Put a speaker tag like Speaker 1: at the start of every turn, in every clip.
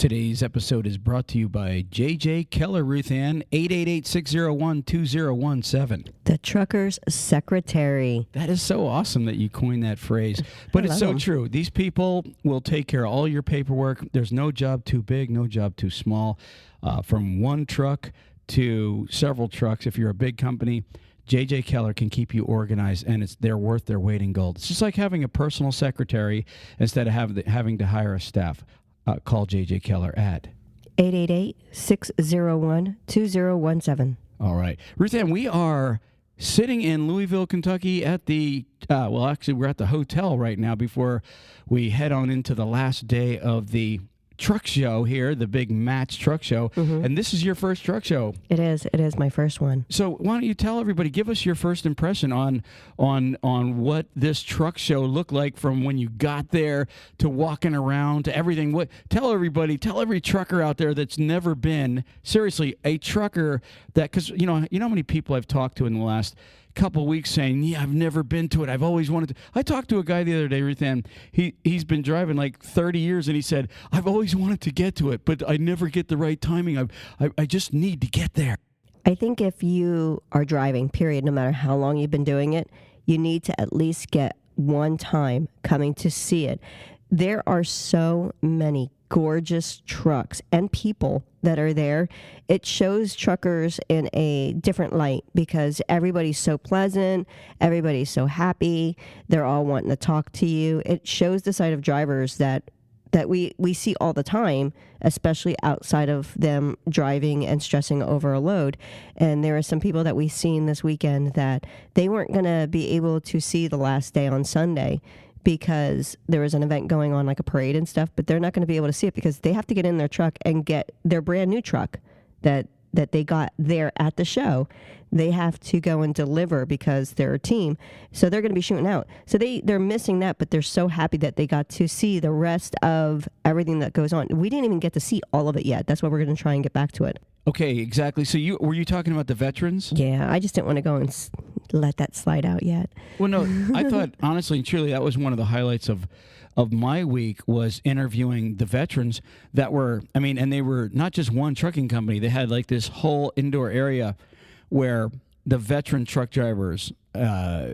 Speaker 1: Today's episode is brought to you by J.J. Keller, Ruth Ann, 888-601-2017.
Speaker 2: The trucker's secretary.
Speaker 1: That is so awesome that you coined that phrase. But it's so true. These people will take care of all your paperwork. There's no job too big, no job too small. From one truck to several trucks, if you're a big company, J.J. Keller can keep you organized, and they're worth their weight in gold. It's just like having a personal secretary instead of having to hire a staff. Call J.J. Keller at
Speaker 2: 888-601-2017.
Speaker 1: All right. Ruth Ann, we are sitting in Louisville, Kentucky at the, actually we're at the hotel right now before we head on into the last day of the truck show here, the big Match truck show. Mm-hmm. And this is your first truck show.
Speaker 2: It is my first one.
Speaker 1: So why don't you tell everybody, give us your first impression on what this truck show looked like from when you got there to walking around to everything. Tell every trucker out there that's never been, seriously, a trucker that, because you know how many people I've talked to in the last couple weeks saying, yeah, I've never been to it. I've always wanted to. I talked to a guy the other day, Ruth Ann. He's been driving like 30 years, and he said, I've always wanted to get to it, but I never get the right timing. I just need to get there.
Speaker 2: I think if you are driving, period, no matter how long you've been doing it, you need to at least get one time coming to see it. There are so many gorgeous trucks and people that are there. It shows truckers in a different light because everybody's so pleasant, everybody's so happy, they're all wanting to talk to you. It shows the side of drivers that we see all the time, especially outside of them driving and stressing over a load. And there are some people that we've seen this weekend that they weren't going to be able to see the last day on Sunday because there was an event going on, like a parade and stuff, but they're not going to be able to see it because they have to get in their truck and get their brand new truck that they got there at the show. They have to go and deliver because they're a team. So they're going to be shooting out. So they're missing that, but they're so happy that they got to see the rest of everything that goes on. We didn't even get to see all of it yet. That's why we're going to try and get back to it.
Speaker 1: Okay, exactly. So were you talking about the veterans?
Speaker 2: Yeah, I just didn't want to go and let that slide out yet.
Speaker 1: Well, no, I thought, honestly and truly, that was one of the highlights of my week was interviewing the veterans that were, and they were not just one trucking company. They had like this whole indoor area where the veteran truck drivers got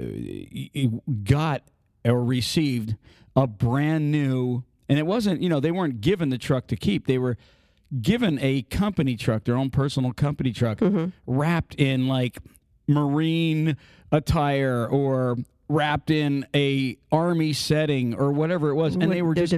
Speaker 1: or received a brand new, and it wasn't, they weren't given the truck to keep. They were given a company truck, their own personal company truck, mm-hmm. wrapped in like Marine attire or wrapped in a Army setting or whatever it was. And they were just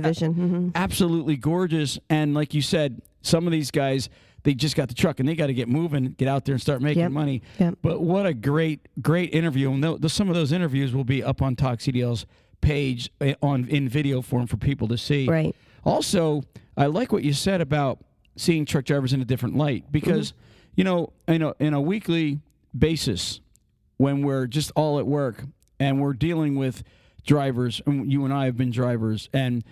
Speaker 1: absolutely gorgeous. And like you said, some of these guys, they just got the truck and they got to get moving, get out there and start making money. Yep. But what a great interview. And some of those interviews will be up on Talk CDL's page in video form for people to see.
Speaker 2: Right.
Speaker 1: Also, I like what you said about seeing truck drivers in a different light because, mm-hmm. In a weekly basis, when we're just all at work and we're dealing with drivers, and you and I have been drivers, and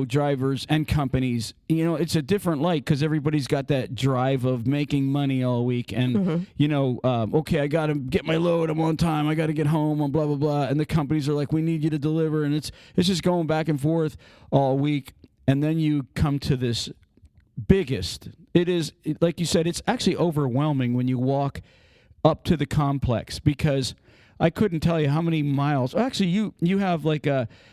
Speaker 1: drivers and companies, it's a different light because everybody's got that drive of making money all week. And, mm-hmm. Okay, I got to get my load. I'm on time. I got to get home and blah, blah, blah. And the companies are like, we need you to deliver. And it's just going back and forth all week. And then you come to this biggest. It is, like you said, it's actually overwhelming when you walk up to the complex because I couldn't tell you how many miles. Actually, you have like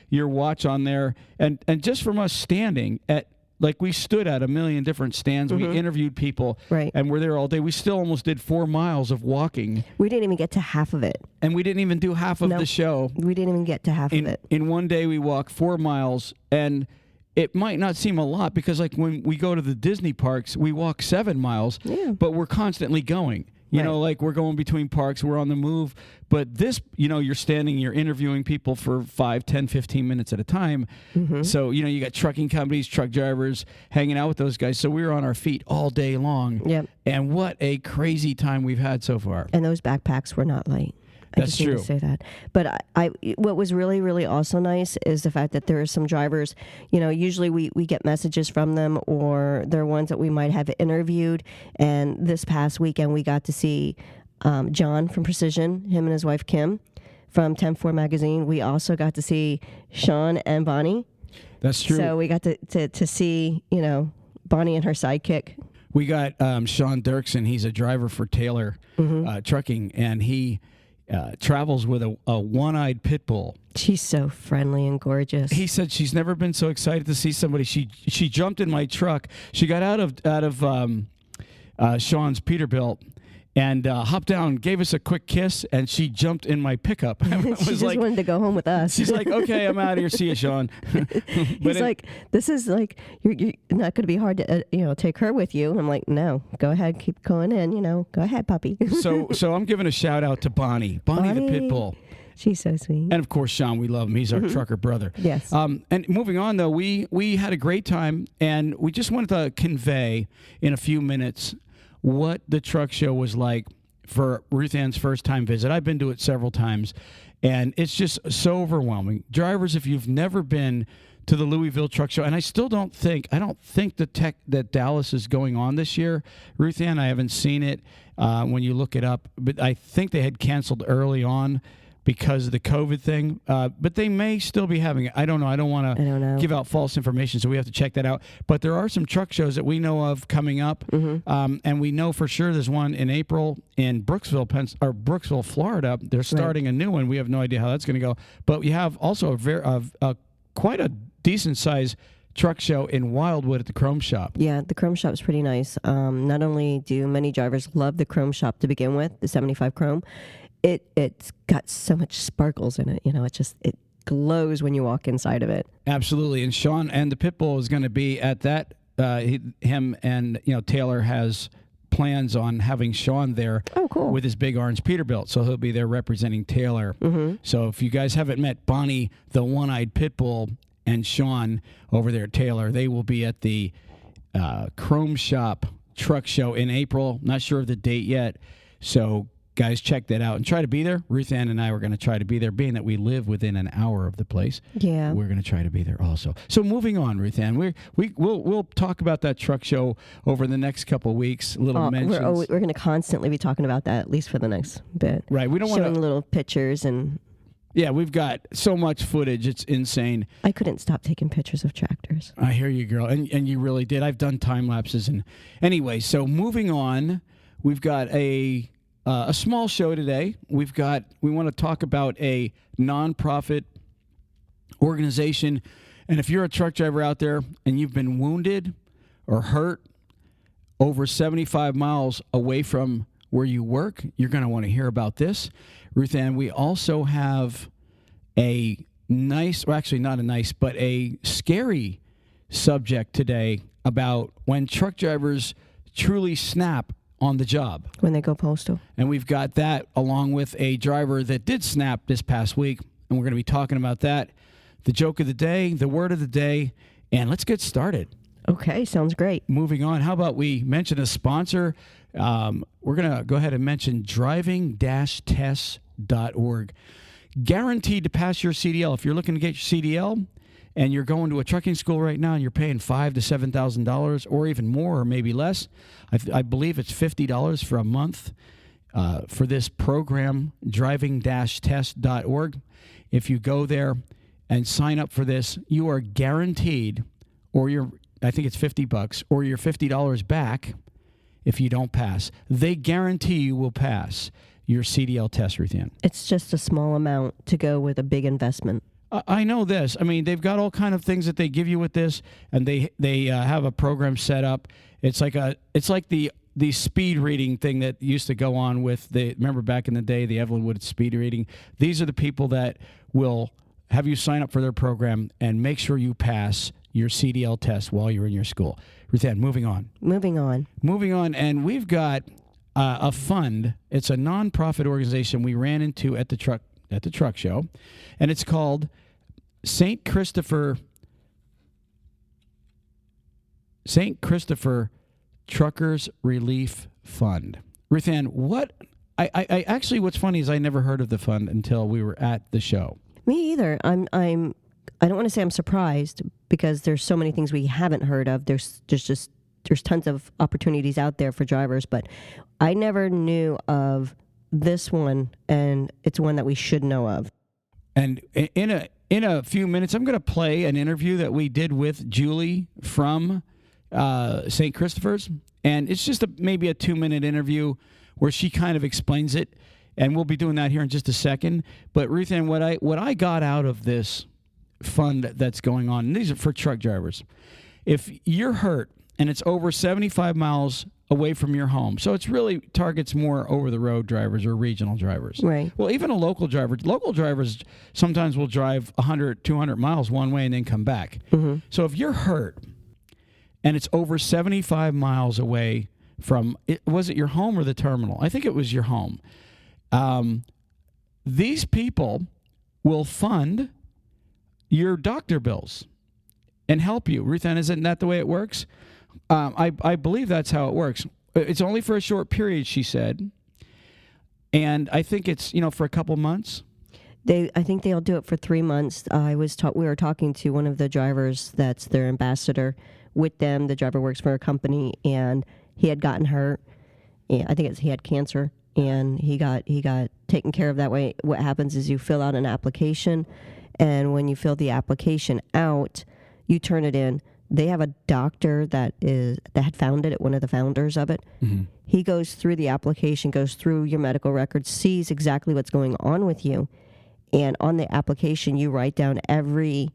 Speaker 1: your watch on there, and just from us standing at, like, we stood at a million different stands. Mm-hmm. We interviewed people,
Speaker 2: right,
Speaker 1: and we're there all day. We still almost did 4 miles of walking.
Speaker 2: We didn't even get to half of it,
Speaker 1: and we didn't even do half of the show.
Speaker 2: We didn't even get to half of it.
Speaker 1: In one day, we walked 4 miles, and it might not seem a lot because, like, when we go to the Disney parks, we walk 7 miles, but we're constantly going. Like we're going between parks, we're on the move. But this, you're standing, you're interviewing people for 5, 10, 15 minutes at a time. Mm-hmm. So, you got trucking companies, truck drivers, hanging out with those guys. So we were on our feet all day long.
Speaker 2: Yep.
Speaker 1: And what a crazy time we've had so far.
Speaker 2: And those backpacks were not light.
Speaker 1: That's true.
Speaker 2: I just need to say that. But what was really, really also nice is the fact that there are some drivers, usually we get messages from them, or they're ones that we might have interviewed. And this past weekend, we got to see John from Precision, him and his wife, Kim, from 10-4 Magazine. We also got to see Sean and Bonnie.
Speaker 1: That's true.
Speaker 2: So we got to see, Bonnie and her sidekick.
Speaker 1: We got Sean Dirksen. He's a driver for Taylor Trucking, and he travels with a one-eyed pit bull.
Speaker 2: She's so friendly and gorgeous.
Speaker 1: He said she's never been so excited to see somebody. She jumped in my truck. She got out of Sean's Peterbilt and hopped down, gave us a quick kiss, and she jumped in my pickup.
Speaker 2: She just wanted to go home with us.
Speaker 1: She's like, okay, I'm out of here. See you, Sean.
Speaker 2: He's like, this is like, you're not going to be hard to, take her with you. I'm like, no, go ahead, keep going in, go ahead, puppy.
Speaker 1: So I'm giving a shout out to Bonnie the pit bull.
Speaker 2: She's so sweet.
Speaker 1: And of course, Sean, we love him. He's our trucker brother.
Speaker 2: Yes.
Speaker 1: And moving on, though, we had a great time, and we just wanted to convey in a few minutes what the truck show was like for Ruth Ann's first time visit. I've been to it several times, and it's just so overwhelming. Drivers, if you've never been to the Louisville Truck Show, and I don't think the tech that Dallas is going on this year, Ruth Ann, I haven't seen it when you look it up, but I think they had canceled early on because of the COVID thing, but they may still be having it. I don't know. I don't want to give out false information, so we have to check that out. But there are some truck shows that we know of coming up, and we know for sure there's one in April in Brooksville, Florida. They're starting a new one. We have no idea how that's going to go. But you have also quite a decent size truck show in Wildwood at the Chrome Shop.
Speaker 2: Yeah, the Chrome Shop is pretty nice. Not only do many drivers love the Chrome Shop to begin with, the 75 Chrome, it's got so much sparkles in it. It glows when you walk inside of it.
Speaker 1: Absolutely. And Sean and the Pitbull is going to be at that. Him and Taylor has plans on having Sean there.
Speaker 2: Oh, cool.
Speaker 1: With his big orange Peterbilt, so he'll be there representing Taylor. So if you guys haven't met Bonnie, the one-eyed Pitbull, and Sean over there at Taylor, they will be at the Chrome Shop Truck Show in April. Not sure of the date yet. So guys, check that out and try to be there. Ruth Ann and I were going to try to be there, being that we live within an hour of the place.
Speaker 2: Yeah,
Speaker 1: we're going to try to be there also. So moving on, Ruth Ann, we'll talk about that truck show over the next couple of weeks. Mentions.
Speaker 2: We're going to constantly be talking about that, at least for the next bit.
Speaker 1: Right. We don't want
Speaker 2: showing little pictures and.
Speaker 1: Yeah, we've got so much footage. It's insane.
Speaker 2: I couldn't stop taking pictures of tractors.
Speaker 1: I hear you, girl, and you really did. I've done time lapses, and anyway. So moving on, we've got a small show today. We want to talk about a nonprofit organization, and if you're a truck driver out there and you've been wounded or hurt over 75 miles away from where you work, you're going to want to hear about this. Ruth Ann, we also have a nice, well, actually not a nice, but a scary subject today about when truck drivers truly snap on the job.
Speaker 2: When they go postal.
Speaker 1: And we've got that along with a driver that did snap this past week, and we're going to be talking about that, the joke of the day, the word of the day, and let's get started.
Speaker 2: Okay, sounds great.
Speaker 1: Moving on, how about we mention a sponsor? We're going to go ahead and mention driving-tests.org. Guaranteed to pass your CDL. If you're looking to get your CDL and you're going to a trucking school right now and you're paying $5,000 to $7,000 or even more or maybe less, I believe it's $50 for a month for this program, driving-test.org. If you go there and sign up for this, you are guaranteed, I think it's $50 or your $50 back if you don't pass. They guarantee you will pass your CDL test, Ruth Ann.
Speaker 2: It's just a small amount to go with a big investment.
Speaker 1: I know this. I mean, they've got all kind of things that they give you with this, and they have a program set up. It's like the speed reading thing that used to go on with remember back in the day, the Evelyn Wood speed reading. These are the people that will have you sign up for their program and make sure you pass your CDL test while you're in your school. Ruth Ann, moving on, and we've got a fund. It's a nonprofit organization we ran into at the truck show, and it's called St. Christopher Truckers Relief Fund. Ruth Ann, I actually, what's funny is I never heard of the fund until we were at the show.
Speaker 2: Me either. I don't want to say I'm surprised because there's so many things we haven't heard of. There's tons of opportunities out there for drivers, but I never knew of this one, and it's one that we should know of.
Speaker 1: And in a few minutes, I'm going to play an interview that we did with Julie from St. Christopher's, and it's just maybe a 2-minute interview where she kind of explains it, and we'll be doing that here in just a second. But Ruth Ann, what I got out of this fund that's going on, and these are for truck drivers. If you're hurt and it's over 75 miles away from your home, so it's really targets more over-the-road drivers or regional drivers.
Speaker 2: Right.
Speaker 1: Well, even a local drivers sometimes will drive 100, 200 miles one way and then come back. Mm-hmm. So if you're hurt and it's over 75 miles away from, was it your home or the terminal? I think it was your home. These people will fund your doctor bills and help you. Ruth Ann, isn't that the way it works? I believe that's how it works. It's only for a short period, she said. And I think it's, for a couple months.
Speaker 2: I think they'll do it for 3 months. We were talking to one of the drivers that's their ambassador with them. The driver works for a company, and he had gotten hurt. And I think he had cancer, and he got taken care of that way. What happens is you fill out an application, and when you fill the application out, you turn it in. They have a doctor that had founded it, one of the founders of it. Mm-hmm. He goes through the application, goes through your medical records, sees exactly what's going on with you. And on the application, you write down every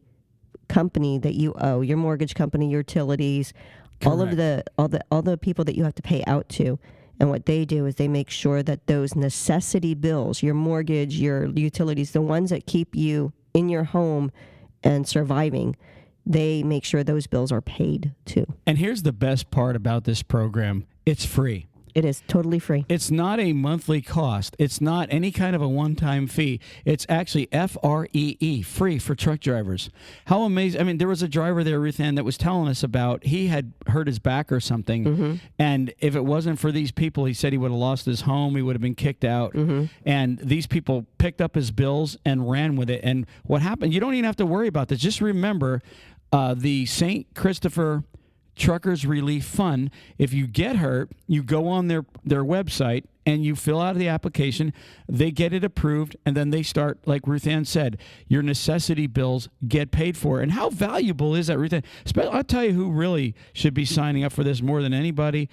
Speaker 2: company that you owe, your mortgage company, your utilities,
Speaker 1: Correct.
Speaker 2: all the people that you have to pay out to. And what they do is they make sure that those necessity bills, your mortgage, your utilities, the ones that keep you in your home and surviving, they make sure those bills are paid too.
Speaker 1: And here's the best part about this program. It's free.
Speaker 2: It is totally free.
Speaker 1: It's not a monthly cost. It's not any kind of a one-time fee. It's actually FREE, free for truck drivers. How amazing. I mean, there was a driver there, Ruth Ann, that was telling us about he had hurt his back or something. Mm-hmm. And if it wasn't for these people, he said he would have lost his home. He would have been kicked out. Mm-hmm. And these people picked up his bills and ran with it. And what happened, you don't even have to worry about this. Just remember the St. Christopher Truckers Relief Fund. If you get hurt, you go on their website and you fill out the application. They get it approved, and then they start, like Ruth Ann said, your necessity bills get paid for. And how valuable is that, Ruth Ann? I'll tell you who really should be signing up for this more than anybody.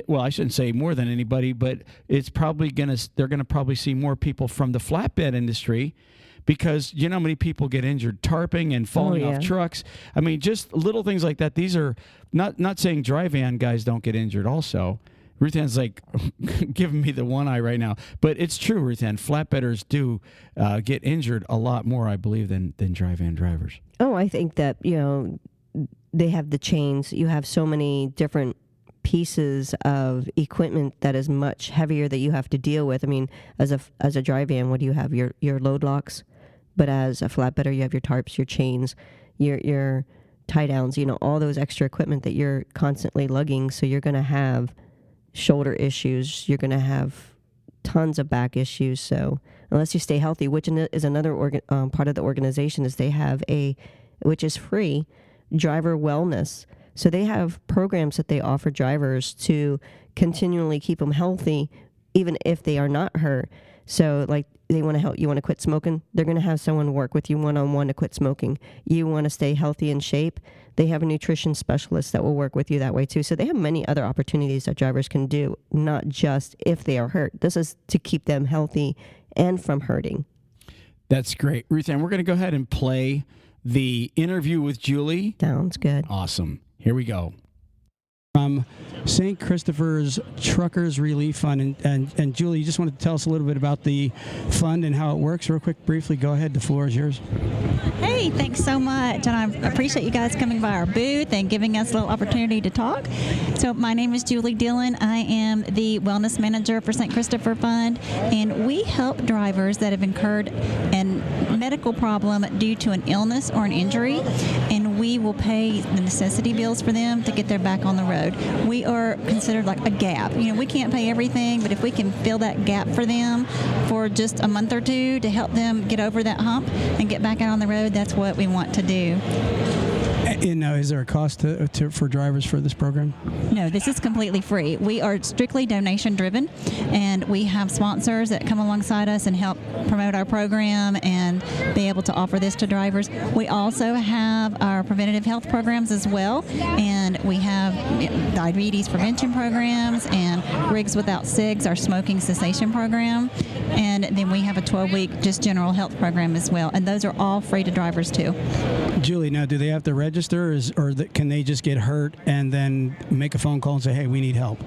Speaker 1: Well, I shouldn't say more than anybody, but it's probably they're gonna probably see more people from the flatbed industry. Because you know how many people get injured tarping and falling off trucks. I mean, just little things like that. These are not saying dry van guys don't get injured also. Ruth Ann's like giving me the one eye right now. But it's true, Ruth Ann. Flatbedders do get injured a lot more, I believe, than dry van drivers.
Speaker 2: Oh, I think that, they have the chains. You have so many different pieces of equipment that is much heavier that you have to deal with. I mean, as a dry van, what do you have? Your load locks. But as a flatbedder, you have your tarps, your chains, your tie downs, all those extra equipment that you're constantly lugging. So you're going to have shoulder issues. You're going to have tons of back issues. So unless you stay healthy, which is another part of the organization, is they have which is free, driver wellness. So they have programs that they offer drivers to continually keep them healthy, even if they are not hurt. So, like, they want to help you want to quit smoking, they're going to have someone work with you one-on-one to quit smoking. You want to stay healthy and shape, they have a nutrition specialist that will work with you that way too. So they have many other opportunities that drivers can do, not just if they are hurt. This is to keep them healthy and from hurting.
Speaker 1: That's great. Ruth Ann, we're going to go ahead and play the interview with Julie.
Speaker 2: Sounds good.
Speaker 1: Awesome. Here we go. From St. Christopher's Truckers Relief Fund. And Julie, you just wanted to tell us a little bit about the fund and how it works real quick, briefly. Go ahead. The floor is yours.
Speaker 3: Hey, thanks so much. And I appreciate you guys coming by our booth and giving us a little opportunity to talk. So my name is Julie Dillon. I am the Wellness Manager for St. Christopher Fund. And we help drivers that have incurred a medical problem due to an illness or an injury. And we will pay the necessity bills for them to get their back on the road. We are considered like a gap. We can't pay everything, but if we can fill that gap for them for just a month or two to help them get over that hump and get back out on the road, that's what we want to do.
Speaker 4: And now, is there a cost for drivers for this program?
Speaker 3: No, this is completely free. We are strictly donation driven, and we have sponsors that come alongside us and help promote our program and be able to offer this to drivers. We also have our preventative health programs as well, and we have diabetes prevention programs and Rigs Without Cigs, our smoking cessation program, and then we have a 12-week just general health program as well, and those are all free to drivers too.
Speaker 4: Julie, now do they have to register, can they just get hurt and then make a phone call and say, hey, we need help?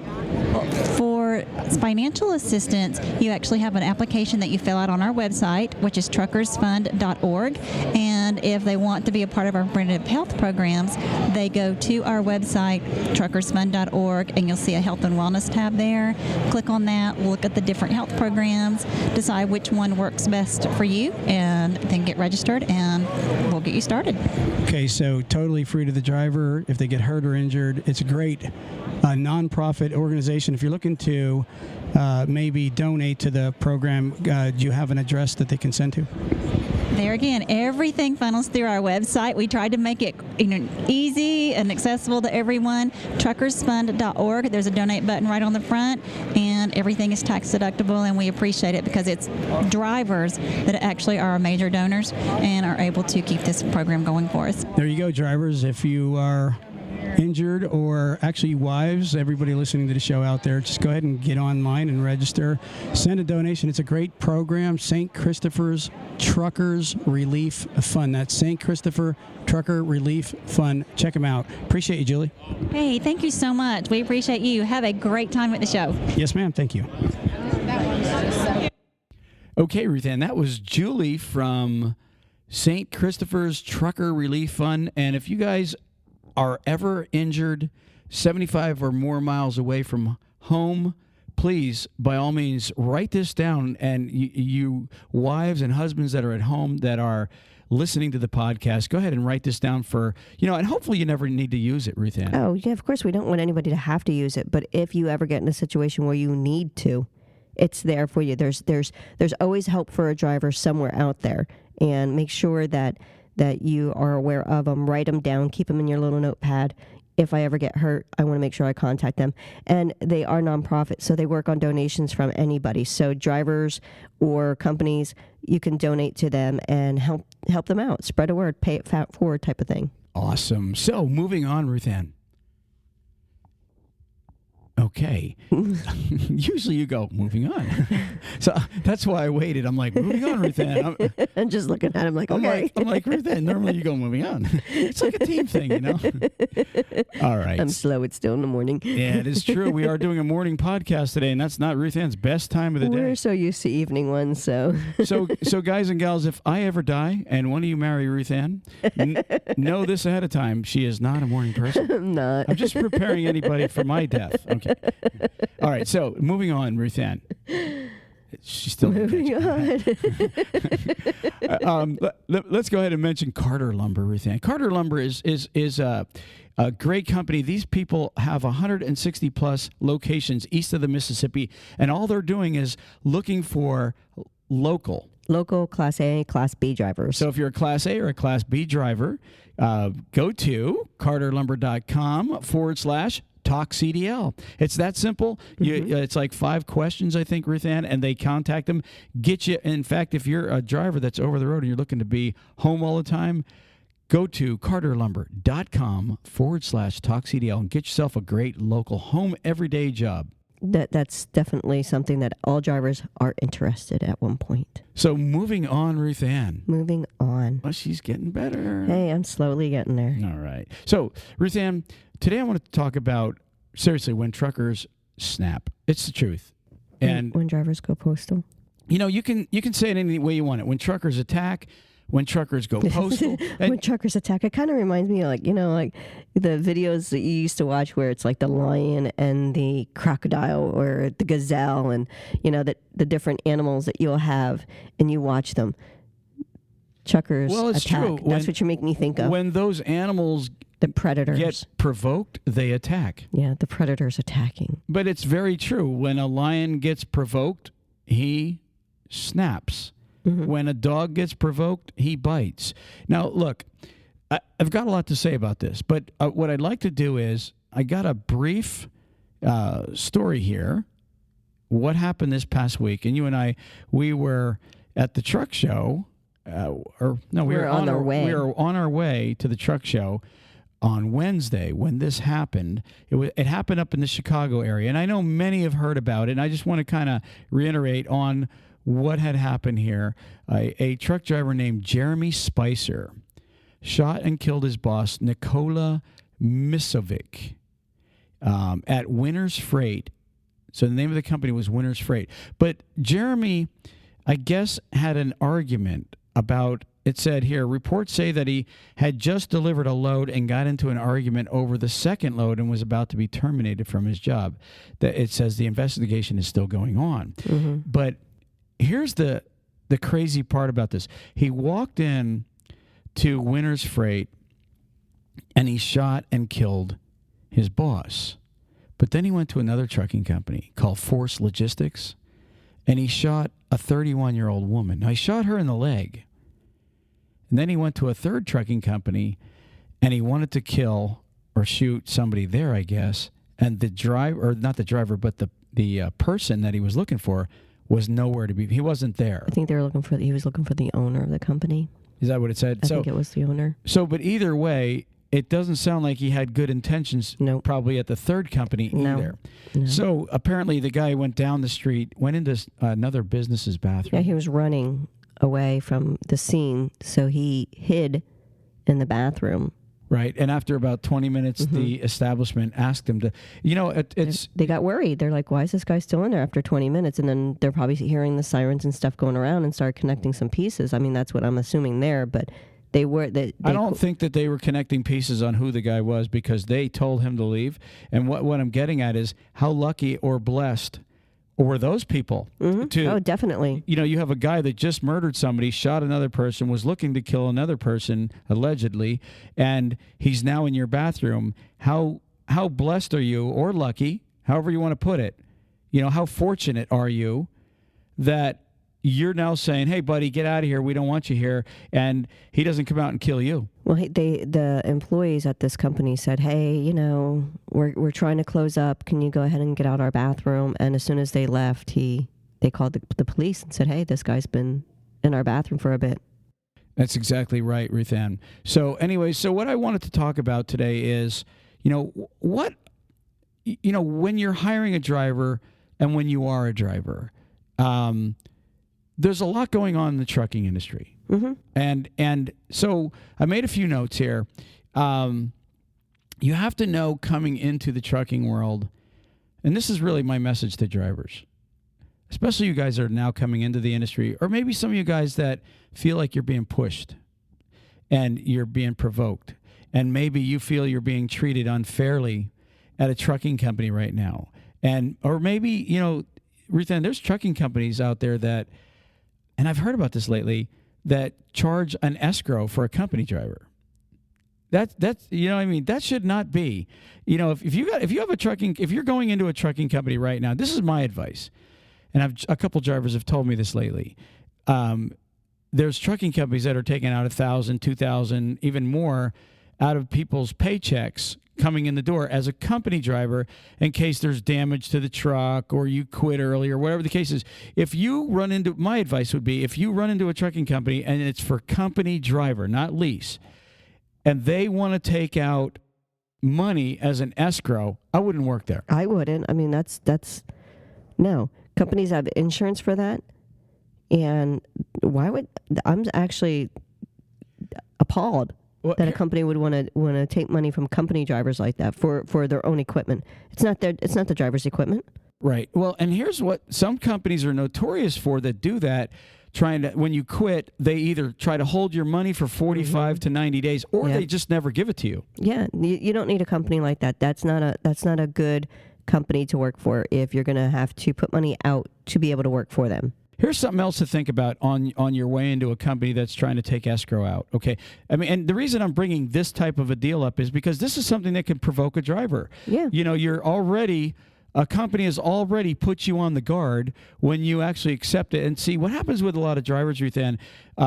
Speaker 3: For financial assistance, you actually have an application that you fill out on our website, which is truckersfund.org. And if they want to be a part of our preventative health programs, they go to our website, truckersfund.org, and you'll see a health and wellness tab there. Click on that, look at the different health programs, decide which one works best for you, and then get registered, and we'll get you started.
Speaker 4: Okay, so totally free to the driver if they get hurt or injured. It's a great nonprofit organization. If you're looking to maybe donate to the program, do you have an address that they can send to?
Speaker 3: There again, everything funnels through our website. We tried to make it easy and accessible to everyone. Truckersfund.org. There's a donate button right on the front, and everything is tax deductible, and we appreciate it because it's drivers that actually are our major donors and are able to keep this program going for us.
Speaker 4: There you go, drivers. If you are injured, or actually wives, everybody listening to the show out there, just go ahead and get online and register. Send a donation. It's a great program. St. Christopher's Truckers Relief Fund. That's St. Christopher Trucker Relief Fund. Check them out. Appreciate you, Julie.
Speaker 3: Hey, thank you so much. We appreciate you. Have a great time at the show.
Speaker 4: Yes, ma'am. Thank you.
Speaker 1: Okay, Ruth Ann, that was Julie from St. Christopher's Trucker Relief Fund. And if you guys are ever injured 75 or more miles away from home, please, by all means, write this down. And you wives and husbands that are at home that are listening to the podcast, go ahead and write this down for, and hopefully you never need to use it, Ruth Ann.
Speaker 2: Oh, yeah, of course, we don't want anybody to have to use it. But if you ever get in a situation where you need to, it's there for you. There's always help for a driver somewhere out there. And make sure that you are aware of them. Write them down. Keep them in your little notepad. If I ever get hurt, I want to make sure I contact them. And they are nonprofit, so they work on donations from anybody. So drivers or companies, you can donate to them and help them out. Spread a word, pay it forward type of thing.
Speaker 1: Awesome. So moving on, Ruth Ann. Okay. Usually you go, moving on. So that's why I waited. I'm like, moving on, Ruth Ann.
Speaker 2: I'm just looking at him like, okay.
Speaker 1: I'm like, Ruth Ann, normally you go, moving on. It's like a team thing, All right.
Speaker 2: I'm slow. It's still in the morning.
Speaker 1: Yeah, it is true. We are doing a morning podcast today, and that's not Ruth Ann's best time of the day.
Speaker 2: We're so used to evening ones, so.
Speaker 1: So guys and gals, if I ever die and one of you marry Ruth Ann, know this ahead of time. She is not a morning person.
Speaker 2: I'm not.
Speaker 1: I'm just preparing anybody for my death. Okay. All right. So moving on, Ruth Ann. She's still
Speaker 2: moving on.
Speaker 1: Let's go ahead and mention Carter Lumber, Ruth Ann. Carter Lumber is a great company. These people have 160 plus locations east of the Mississippi, and all they're doing is looking for local
Speaker 2: Class A, Class B drivers.
Speaker 1: So if you're a Class A or a Class B driver, go to carterlumber.com/Talk CDL. It's that simple. It's like 5 questions, I think, Ruth Ann, and they contact them. Get you. In fact, if you're a driver that's over the road and you're looking to be home all the time, go to carterlumber.com/Talk CDL and get yourself a great local home everyday job.
Speaker 2: That's definitely something that all drivers are interested at one point.
Speaker 1: So moving on, Ruth Ann.
Speaker 2: Moving on.
Speaker 1: Well, she's getting better.
Speaker 2: Hey, I'm slowly getting there.
Speaker 1: All right. So, Ruth Ann, today I want to talk about, seriously, when truckers snap. It's the truth. And
Speaker 2: when drivers go postal.
Speaker 1: You can say it any way you want it. When truckers attack, when truckers go postal.
Speaker 2: When truckers attack, it kind of reminds me of like the videos that you used to watch where it's like the lion and the crocodile or the gazelle and, the different animals that you'll have and you watch them. Truckers
Speaker 1: it's
Speaker 2: attack.
Speaker 1: true.
Speaker 2: That's what you make me think of.
Speaker 1: When those animals
Speaker 2: the predators
Speaker 1: get provoked, they attack.
Speaker 2: Yeah, the predators attacking.
Speaker 1: But it's very true. When a lion gets provoked, he snaps. When a dog gets provoked, he bites. Now, look, I've got a lot to say about this, but what I'd like to do is I got a brief story here. What happened this past week? And you and I, we were at the truck show, we were on our way. We were on our way to the truck show on Wednesday when this happened. It happened up in the Chicago area, and I know many have heard about it. And I just want to kind of reiterate on what had happened here. A truck driver named Jeremy Spicer shot and killed his boss, Nikola Misovic, at Winners Freight. So the name of the company was Winners Freight. But Jeremy, I guess, had an argument about, it said here, reports say that he had just delivered a load and got into an argument over the second load and was about to be terminated from his job. That it says the investigation is still going on. Mm-hmm. But here's the crazy part about this. He walked in to Winners Freight and he shot and killed his boss. But then he went to another trucking company called Force Logistics and he shot a 31-year-old woman. Now, he shot her in the leg. And then he went to a third trucking company and he wanted to kill or shoot somebody there, I guess. And the driver, or not the driver, but the person that he was looking for was nowhere to be. He wasn't there.
Speaker 2: I think he was looking for the owner of the company.
Speaker 1: Is that what it said?
Speaker 2: I think it was the owner.
Speaker 1: So, but either way, it doesn't sound like he had good intentions.
Speaker 2: Nope.
Speaker 1: Probably at the third company either. No. So apparently the guy went down the street, went into another business's bathroom.
Speaker 2: Yeah, he was running away from the scene, so he hid in the bathroom.
Speaker 1: Right, and after about 20 minutes, the establishment asked him to,
Speaker 2: They got worried. They're like, why is this guy still in there after 20 minutes? And then they're probably hearing the sirens and stuff going around and started connecting some pieces. I mean, that's what I'm assuming there, but they were... I
Speaker 1: don't think that they were connecting pieces on who the guy was because they told him to leave. And what I'm getting at is how lucky or blessed were those people.
Speaker 2: Oh, definitely.
Speaker 1: You have a guy that just murdered somebody, shot another person, was looking to kill another person, allegedly, and he's now in your bathroom. How blessed are you, or lucky, however you want to put it? How fortunate are you that you're now saying, hey, buddy, get out of here. We don't want you here. And he doesn't come out and kill you.
Speaker 2: Well, the employees at this company said, hey, we're trying to close up. Can you go ahead and get out our bathroom? And as soon as they left, they called the police and said, hey, this guy's been in our bathroom for a bit.
Speaker 1: That's exactly right, Ruth Ann. So anyway, what I wanted to talk about today is, when you're hiring a driver and when you are a driver, there's a lot going on in the trucking industry. Mm-hmm. And so I made a few notes here. You have to know coming into the trucking world, and this is really my message to drivers, especially you guys that are now coming into the industry, or maybe some of you guys that feel like you're being pushed and you're being provoked, and maybe you feel you're being treated unfairly at a trucking company right now. Or maybe, Ruth Ann, there's trucking companies out there that, and I've heard about this lately, that charge an escrow for a company driver. That's that should not be. If you're going into a trucking company right now, this is my advice. And a couple drivers have told me this lately. There's trucking companies that are taking out $1,000, $2,000, even more out of people's paychecks coming in the door as a company driver in case there's damage to the truck or you quit early or whatever the case is. My advice would be, if you run into a trucking company and it's for company driver, not lease, and they want to take out money as an escrow, I wouldn't work there.
Speaker 2: I wouldn't. I mean, no. Companies have insurance for that. And I'm actually appalled that a company would want to take money from company drivers like that for their own equipment. It's not the driver's equipment.
Speaker 1: Right. Well, and here's what some companies are notorious for that do that. When you quit, they either try to hold your money for 45 to 90 days, or they just never give it to you.
Speaker 2: Yeah, you don't need a company like that. That's not a good company to work for if you're going to have to put money out to be able to work for them.
Speaker 1: Here's something else to think about on your way into a company that's trying to take escrow out, okay? I mean, and the reason I'm bringing this type of a deal up is because this is something that can provoke a driver.
Speaker 2: Yeah.
Speaker 1: You're already a company has already put you on the guard when you actually accept it. And see, what happens with a lot of drivers, Ruth Ann,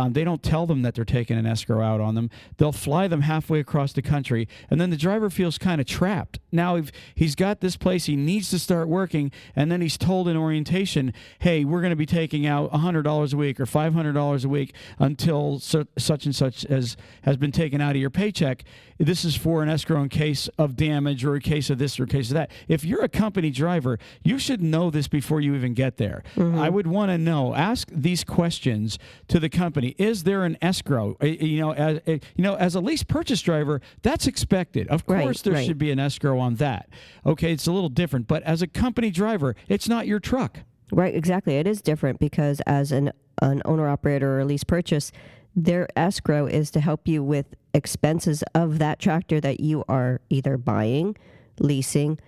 Speaker 1: they don't tell them that they're taking an escrow out on them. They'll fly them halfway across the country, and then the driver feels kind of trapped. Now, if he's got this place, he needs to start working, and then he's told in orientation, hey, we're going to be taking out $100 a week or $500 a week until such and such has been taken out of your paycheck. This is for an escrow in case of damage or a case of this or a case of that. If you're a company driver, you should know this before you even get there. I would want to know, ask these questions to the company. Is there an escrow? As a lease purchase driver, that's expected. Of course, there should be an escrow on that. Okay, it's a little different. But as a company driver, it's not your truck.
Speaker 2: Right, exactly. It is different because as an owner-operator or a lease purchase, their escrow is to help you with expenses of that tractor that you are either buying, leasing,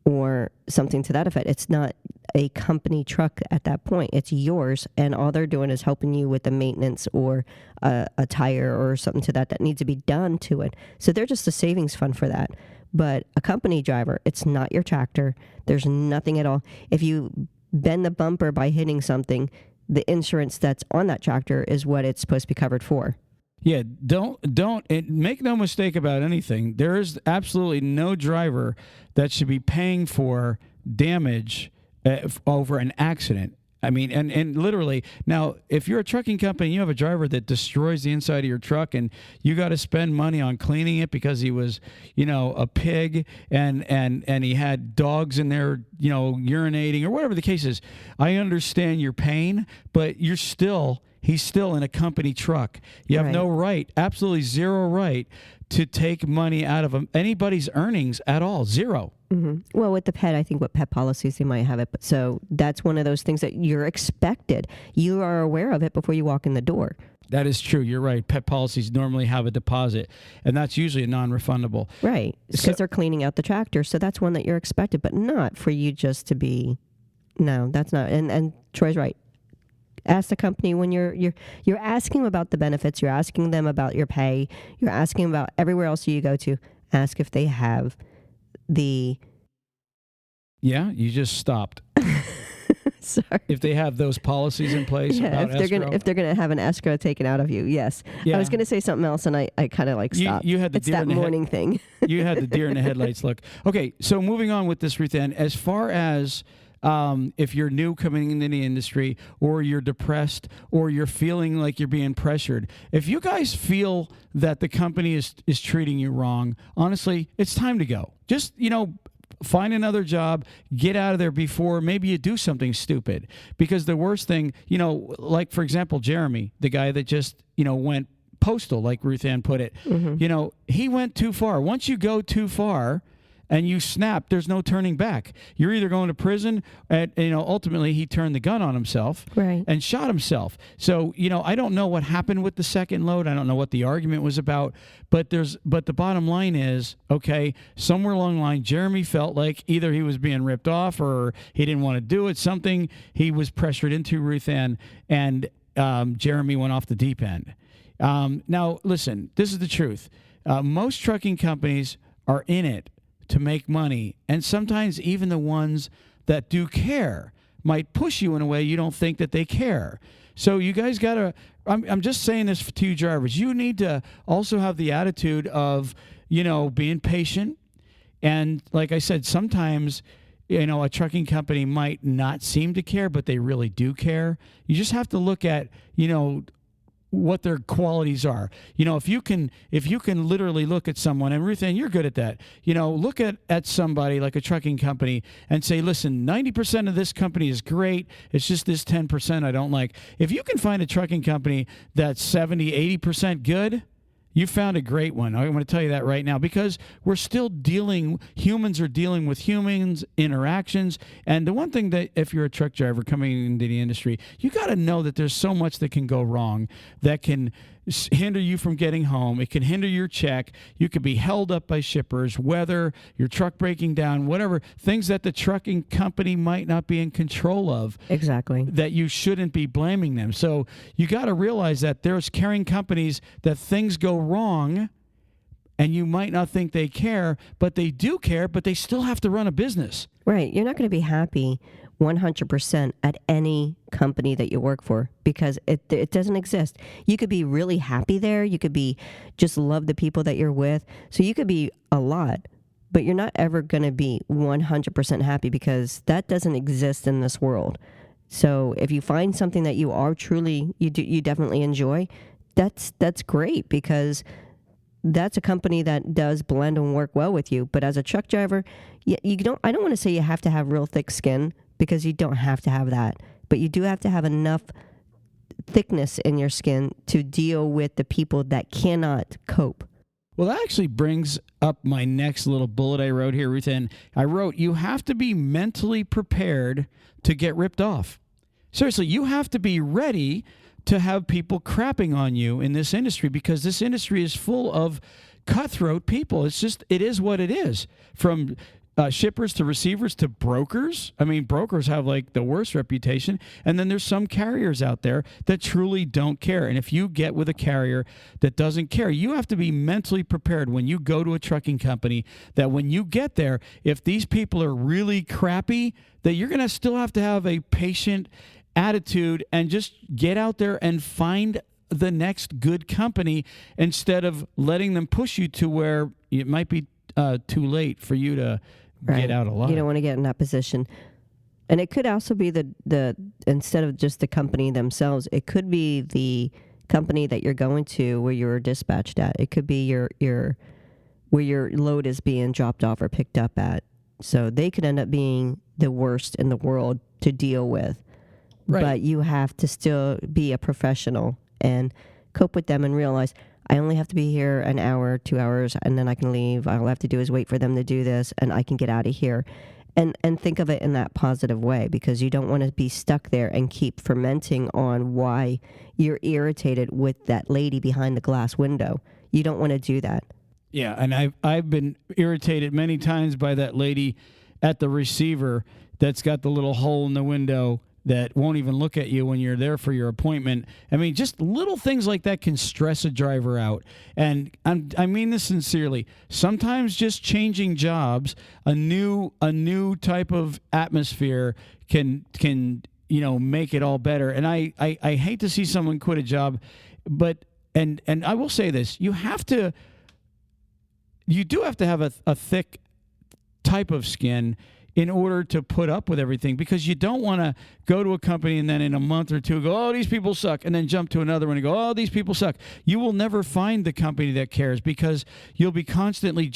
Speaker 2: or something to that effect. It's not a company truck at that point. It's yours, and all they're doing is helping you with the maintenance or a tire or something to that needs to be done to it. So they're just a savings fund for that. But a company driver, it's not your tractor. There's nothing at all. If you bend the bumper by hitting something, the insurance that's on that tractor is what it's supposed to be covered for.
Speaker 1: Yeah, don't make no mistake about anything. There is absolutely no driver that should be paying for damage over an accident. I mean, and literally, now, if you're a trucking company, you have a driver that destroys the inside of your truck, and you got to spend money on cleaning it because he was, a pig, and he had dogs in there, urinating or whatever the case is. I understand your pain, but he's still in a company truck. You have no right, absolutely zero right, to take money out of anybody's earnings at all. Zero.
Speaker 2: Mm-hmm. Well, with the pet, I think what pet policies they might have it. But so that's one of those things that you're expected. You are aware of it before you walk in the door.
Speaker 1: That is true. You're right. Pet policies normally have a deposit, and that's usually a non-refundable.
Speaker 2: Right, because they're cleaning out the tractor. So that's one that you're expected, but not for you just to be. No, that's not. And Troy's right. Ask the company when you're asking them about the benefits. You're asking them about your pay. You're asking about everywhere else you go to. Ask if they have the.
Speaker 1: Yeah, you just stopped.
Speaker 2: Sorry.
Speaker 1: If they have those policies in place about escrow.
Speaker 2: If they're gonna have an escrow taken out of you, yes.
Speaker 1: Yeah.
Speaker 2: I was gonna say something else, and I kind of stopped.
Speaker 1: You had the
Speaker 2: it's
Speaker 1: deer
Speaker 2: that
Speaker 1: in the
Speaker 2: morning thing.
Speaker 1: You had the deer in the headlights look. Okay, so moving on with this, Ruth Ann, as far as if you're new coming into the industry, or you're depressed, or you're feeling like you're being pressured, if you guys feel that the company is treating you wrong, honestly, it's time to go. Just, find another job, get out of there before maybe you do something stupid. Because the worst thing, like, for example, Jeremy, the guy that just, went postal, like Ruth Ann put it, he went too far. Once you go too far and you snap, there's no turning back. You're either going to prison, and ultimately he turned the gun on himself and shot himself. So, I don't know what happened with the second load. I don't know what the argument was about, but the bottom line is, okay, somewhere along the line, Jeremy felt like either he was being ripped off or he didn't want to do it. Something he was pressured into, Ruth Ann, and Jeremy went off the deep end. Now, listen, this is the truth. Most trucking companies are in it to make money, and sometimes even the ones that do care might push you in a way you don't think that they care. So you guys gotta, I'm just saying this to you drivers, you need to also have the attitude of, being patient. And like I said, sometimes, a trucking company might not seem to care, but they really do care. You just have to look at, what their qualities are. If you can literally look at someone, and Ruth Ann, you're good at that. Look at somebody like a trucking company and say, listen, 90% of this company is great. It's just this 10% I don't like. If you can find a trucking company that's 70, 80% good, you found a great one. I'm going to tell you that right now, because we're still humans are dealing with humans, interactions. And the one thing that if you're a truck driver coming into the industry, you got to know that there's so much that can go wrong that can hinder you from getting home. It can hinder your check. You could be held up by shippers, weather, your truck breaking down, whatever, things that the trucking company might not be in control of.
Speaker 2: Exactly.
Speaker 1: That you shouldn't be blaming them. So you got to realize that there's carrying companies that things go wrong and you might not think they care, but they do care, but they still have to run a business.
Speaker 2: Right. You're not going to be happy 100% at any company that you work for because it doesn't exist. You could be really happy there. You could be just love the people that you're with. So you could be a lot, but you're not ever going to be 100% happy because that doesn't exist in this world. So if you find something that you are truly, you definitely enjoy, that's great because that's a company that does blend and work well with you. But as a truck driver, I don't want to say you have to have real thick skin because you don't have to have that. But you do have to have enough thickness in your skin to deal with the people that cannot cope.
Speaker 1: Well, that actually brings up my next little bullet I wrote here, Ruth Ann. I wrote, you have to be mentally prepared to get ripped off. Seriously, you have to be ready to have people crapping on you in this industry because this industry is full of cutthroat people. It is what it is. From shippers to receivers to brokers. I mean, brokers have like the worst reputation. And then there's some carriers out there that truly don't care. And if you get with a carrier that doesn't care, you have to be mentally prepared when you go to a trucking company that when you get there, if these people are really crappy, that you're going to still have to have a patient attitude and just get out there and find the next good company instead of letting them push you to where it might be too late for you to get out alive.
Speaker 2: You don't want to get in that position. And it could also be the instead of just the company themselves, it could be the company that you're going to where you're dispatched at. It could be your where your load is being dropped off or picked up at. So they could end up being the worst in the world to deal with. Right. But you have to still be a professional and cope with them and realize I only have to be here an hour, 2 hours, and then I can leave. All I have to do is wait for them to do this, and I can get out of here. And think of it in that positive way because you don't want to be stuck there and keep fermenting on why you're irritated with that lady behind the glass window. You don't want to do that.
Speaker 1: Yeah, and I've been irritated many times by that lady at the receiver that's got the little hole in the window that won't even look at you when you're there for your appointment. I mean, just little things like that can stress a driver out. And I mean this sincerely. Sometimes just changing jobs, a new type of atmosphere can make it all better. And I hate to see someone quit a job, but and I will say this: you do have to have a thick type of skin in order to put up with everything, because you don't want to go to a company and then in a month or two go, oh, these people suck, and then jump to another one and go, oh, these people suck. You will never find the company that cares because you'll be constantly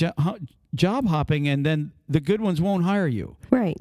Speaker 1: job hopping, and then the good ones won't hire you.
Speaker 2: Right.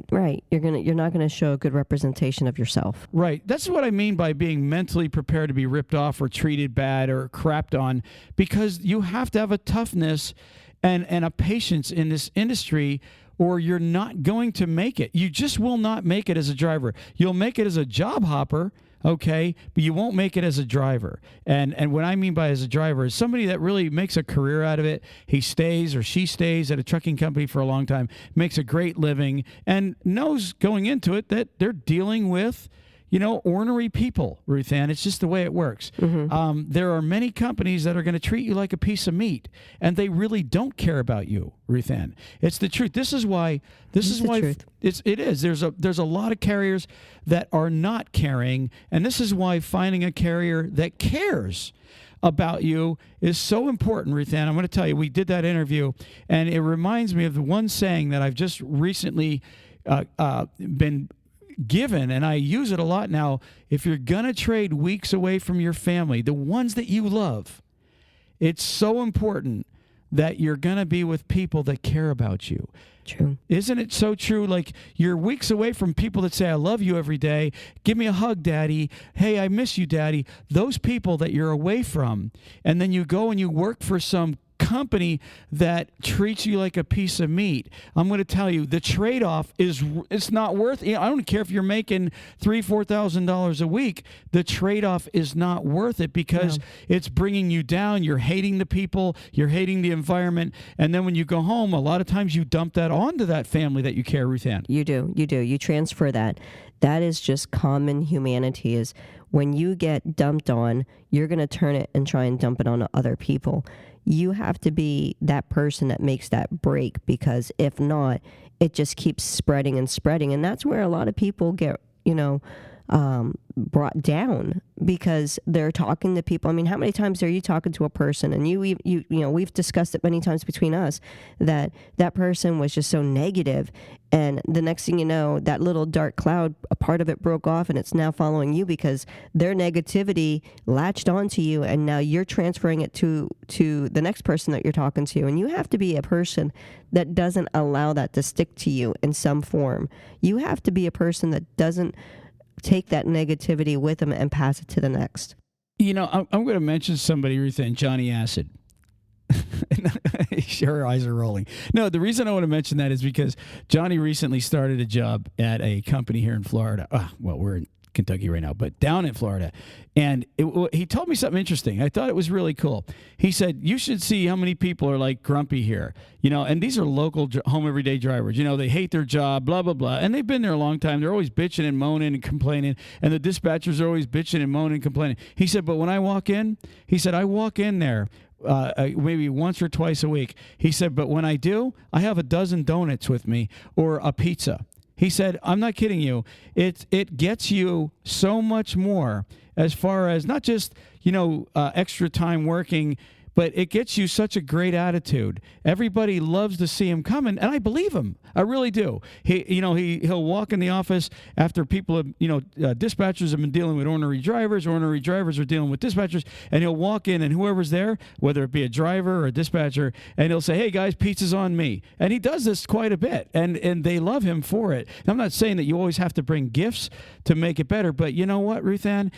Speaker 2: You're not gonna show a good representation of yourself.
Speaker 1: Right. That's what I mean by being mentally prepared to be ripped off or treated bad or crapped on, because you have to have a toughness and a patience in this industry, or you're not going to make it. You just will not make it as a driver. You'll make it as a job hopper, okay, but you won't make it as a driver. And what I mean by as a driver is somebody that really makes a career out of it. He stays or she stays at a trucking company for a long time, makes a great living, and knows going into it that they're dealing with ornery people, Ruth Ann. It's just the way it works. Mm-hmm. There are many companies that are going to treat you like a piece of meat, and they really don't care about you, Ruth Ann. It's the truth. This is why it is. There's a lot of carriers that are not caring, and this is why finding a carrier that cares about you is so important, Ruth Ann. I'm going to tell you, we did that interview, and it reminds me of the one saying that I've just recently been given, and I use it a lot now. If you're gonna trade weeks away from your family, the ones that you love, it's so important that you're gonna be with people that care about you.
Speaker 2: True.
Speaker 1: Isn't it so true? Like, you're weeks away from people that say, I love you every day. Give me a hug, Daddy. Hey, I miss you, Daddy. Those people that you're away from, and then you go and you work for some company that treats you like a piece of meat. I'm going to tell you, the trade-off it's not worth it. I don't care if you're making $3,000-$4,000 a week. The trade-off is not worth it because it's bringing you down. You're hating the people. You're hating the environment. And then when you go home, a lot of times you dump that onto that family that you care, Ruth Ann.
Speaker 2: You do. You transfer that. That is just common humanity. Is when you get dumped on, you're going to turn it and try and dump it on other people. you have to be that person that makes that break, because if not, it just keeps spreading and spreading. And that's where a lot of people get, brought down, because they're talking to people. I mean, how many times are you talking to a person, and we've discussed it many times between us, that person was just so negative, and the next thing you know, that little dark cloud, a part of it broke off, and it's now following you because their negativity latched onto you, and now you're transferring it to the next person that you're talking to. And you have to be a person that doesn't allow that to stick to you in some form. You have to be a person that doesn't take that negativity with them and pass it to the next.
Speaker 1: I'm going to mention somebody, Ruth, and Johnny Acid. Her eyes are rolling. No, the reason I want to mention that is because Johnny recently started a job at a company here in Florida. Well, we're in Kentucky right now, but down in Florida. And he told me something interesting. I thought it was really cool. He said, you should see how many people are like grumpy here, and these are local home everyday drivers. They hate their job, blah, blah, blah. And they've been there a long time. They're always bitching and moaning and complaining. And the dispatchers are always bitching and moaning and complaining. He said, but when I walk in, I walk in there maybe once or twice a week. He said, but when I do, I have a dozen donuts with me or a pizza. He said, I'm not kidding you. It gets you so much more as far as not just, extra time working, but it gets you such a great attitude. Everybody loves to see him coming, and I believe him. I really do. He'll walk in the office after people have, dispatchers have been dealing with ornery drivers are dealing with dispatchers, and he'll walk in, and whoever's there, whether it be a driver or a dispatcher, and he'll say, hey guys, pizza's on me. And he does this quite a bit, and they love him for it. And I'm not saying that you always have to bring gifts to make it better, but you know what, Ruth Ann?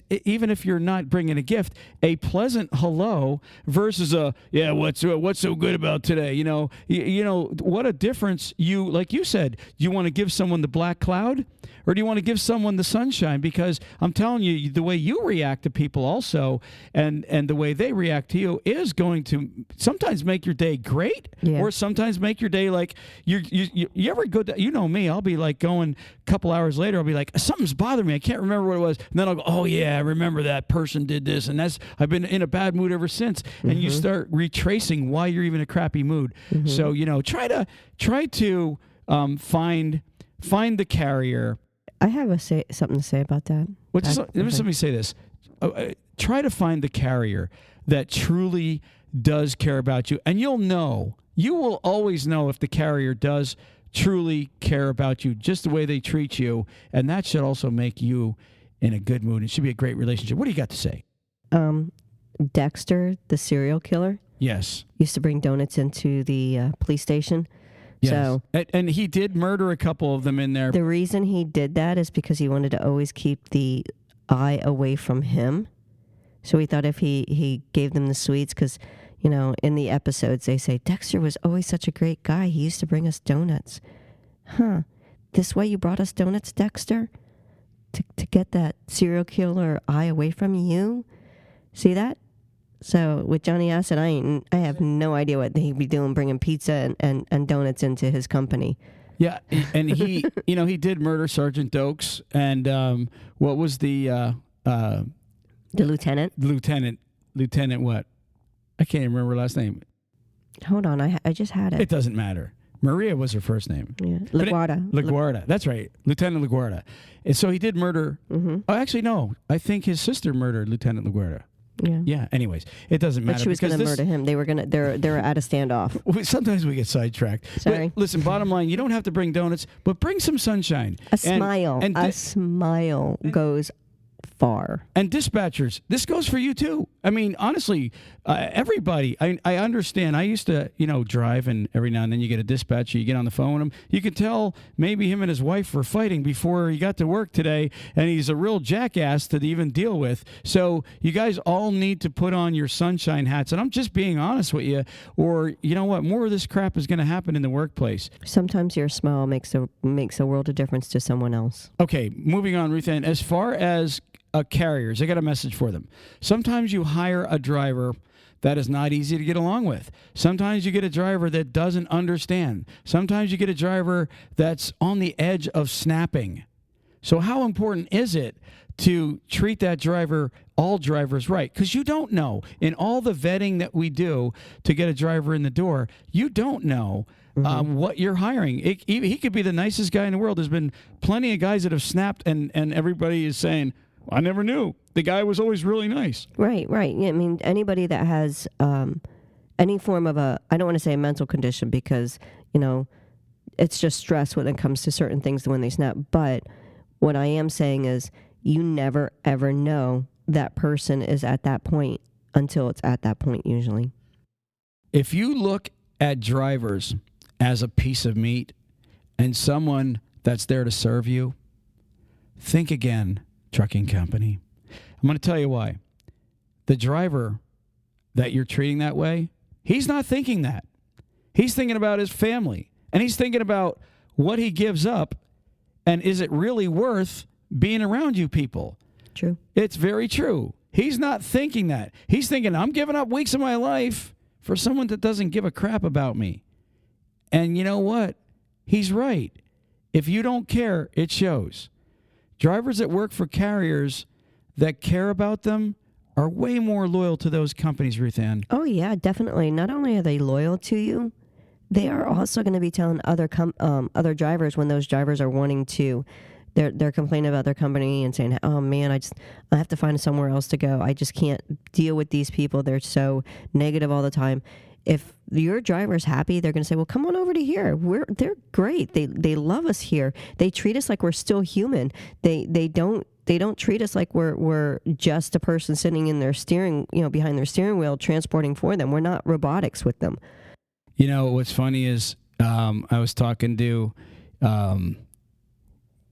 Speaker 1: Even if you're not bringing a gift, a pleasant hello versus what's so good about today? What a difference. Like you said, do you want to give someone the black cloud, or do you want to give someone the sunshine? Because I'm telling you, the way you react to people also, and the way they react to you is going to sometimes make your day great, or sometimes make your day like you ever go to, me, I'll be like going a couple hours later, I'll be like, something's bothering me, I can't remember what it was, and then I'll go, oh yeah, I remember that person did this, and I've been in a bad mood ever since. And you start retracing why you're even in a crappy mood. So try to find the carrier.
Speaker 2: I have something to say about that.
Speaker 1: Let me say this. Try to find the carrier that truly does care about you, and you will always know if the carrier does truly care about you, just the way they treat you, and that should also make you in a good mood. It should be a great relationship. What do you got to say?
Speaker 2: Dexter, the serial killer,
Speaker 1: yes,
Speaker 2: used to bring donuts into the police station.
Speaker 1: Yes.
Speaker 2: So,
Speaker 1: and he did murder a couple of them in there.
Speaker 2: The reason he did that is because he wanted to always keep the eye away from him. So he thought if he gave them the sweets, because, in the episodes they say, Dexter was always such a great guy. He used to bring us donuts. This way you brought us donuts, Dexter? To get that serial killer eye away from you? See that? So with Johnny Acid, I have no idea what he'd be doing, bringing pizza and donuts into his company.
Speaker 1: Yeah, and he, he did murder Sergeant Dokes, and what was the
Speaker 2: lieutenant?
Speaker 1: Lieutenant what? I can't even remember her last name.
Speaker 2: Hold on, I just had it.
Speaker 1: It doesn't matter. Maria was her first name.
Speaker 2: Yeah, LaGuardia. That's
Speaker 1: right, Lieutenant LaGuardia. And so he did murder. Oh, actually, no. I think his sister murdered Lieutenant LaGuardia. Yeah. Anyways, it doesn't matter.
Speaker 2: But she was going to murder him. They were at a standoff.
Speaker 1: Sometimes we get sidetracked.
Speaker 2: Sorry.
Speaker 1: But listen, bottom line, you don't have to bring donuts, but bring some sunshine.
Speaker 2: A smile goes far.
Speaker 1: And dispatchers, this goes for you too. I mean, honestly, everybody. I understand. I used to, drive, and every now and then you get a dispatcher, you get on the phone with him. You can tell maybe him and his wife were fighting before he got to work today, and he's a real jackass to even deal with. So you guys all need to put on your sunshine hats, and I'm just being honest with you. Or you know what? More of this crap is going to happen in the workplace.
Speaker 2: Sometimes your smile makes a world of difference to someone else.
Speaker 1: Okay, moving on, Ruth Ann. As far as carriers, I got a message for them. Sometimes you hire a driver that is not easy to get along with. Sometimes you get a driver that doesn't understand. Sometimes you get a driver that's on the edge of snapping. So how important is it to treat that driver, all drivers, right? Because you don't know. In all the vetting that we do to get a driver in the door, you don't know what you're hiring. He could be the nicest guy in the world. There's been plenty of guys that have snapped, and everybody is saying, I never knew. The guy was always really nice.
Speaker 2: Right. Yeah, I mean, anybody that has any form of I don't want to say a mental condition because, it's just stress when it comes to certain things when they snap. But what I am saying is you never, ever know that person is at that point until it's at that point usually.
Speaker 1: If you look at drivers as a piece of meat and someone that's there to serve you, think again, trucking company. I'm going to tell you why. The driver that you're treating that way, he's not thinking that. He's thinking about his family, and he's thinking about what he gives up, and is it really worth being around you people?
Speaker 2: True.
Speaker 1: It's very true. He's not thinking that. He's thinking, I'm giving up weeks of my life for someone that doesn't give a crap about me. And you know what? He's right. If you don't care, it shows. Drivers that work for carriers that care about them are way more loyal to those companies, Ruth Ann.
Speaker 2: Oh, yeah, definitely. Not only are they loyal to you, they are also going to be telling other drivers when those drivers are wanting to, they're complaining about their company and saying, oh, man, I have to find somewhere else to go. I just can't deal with these people. They're so negative all the time. If your driver's happy, they're going to say, well, come on over to here. They're great. They love us here. They treat us like we're still human. They don't treat us like we're just a person sitting in their behind their steering wheel transporting for them. We're not robotics with them.
Speaker 1: What's funny is I was talking to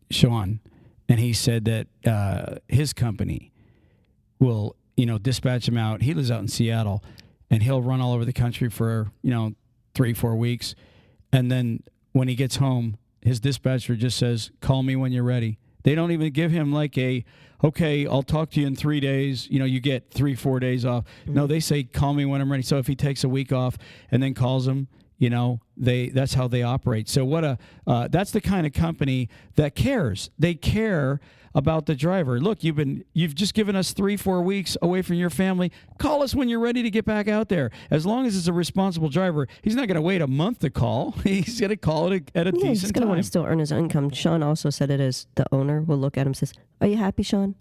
Speaker 1: Sean, and he said that his company will, dispatch him out. He lives out in Seattle, and he'll run all over the country for, 3-4 weeks. And then when he gets home, his dispatcher just says, call me when you're ready. They don't even give him like okay, I'll talk to you in 3 days. You get 3-4 days off. Mm-hmm. No, they say, call me when I'm ready. So if he takes a week off and then calls him, that's how they operate. So that's the kind of company that cares. They care about the driver. Look, you've just given us 3-4 weeks away from your family. Call us when you're ready to get back out there. As long as it's a responsible driver, he's not going to wait a month to call. He's going to call it at a decent
Speaker 2: he's going to want to still earn his income. Sean also said it is the owner will look at him and says, are you happy, Sean?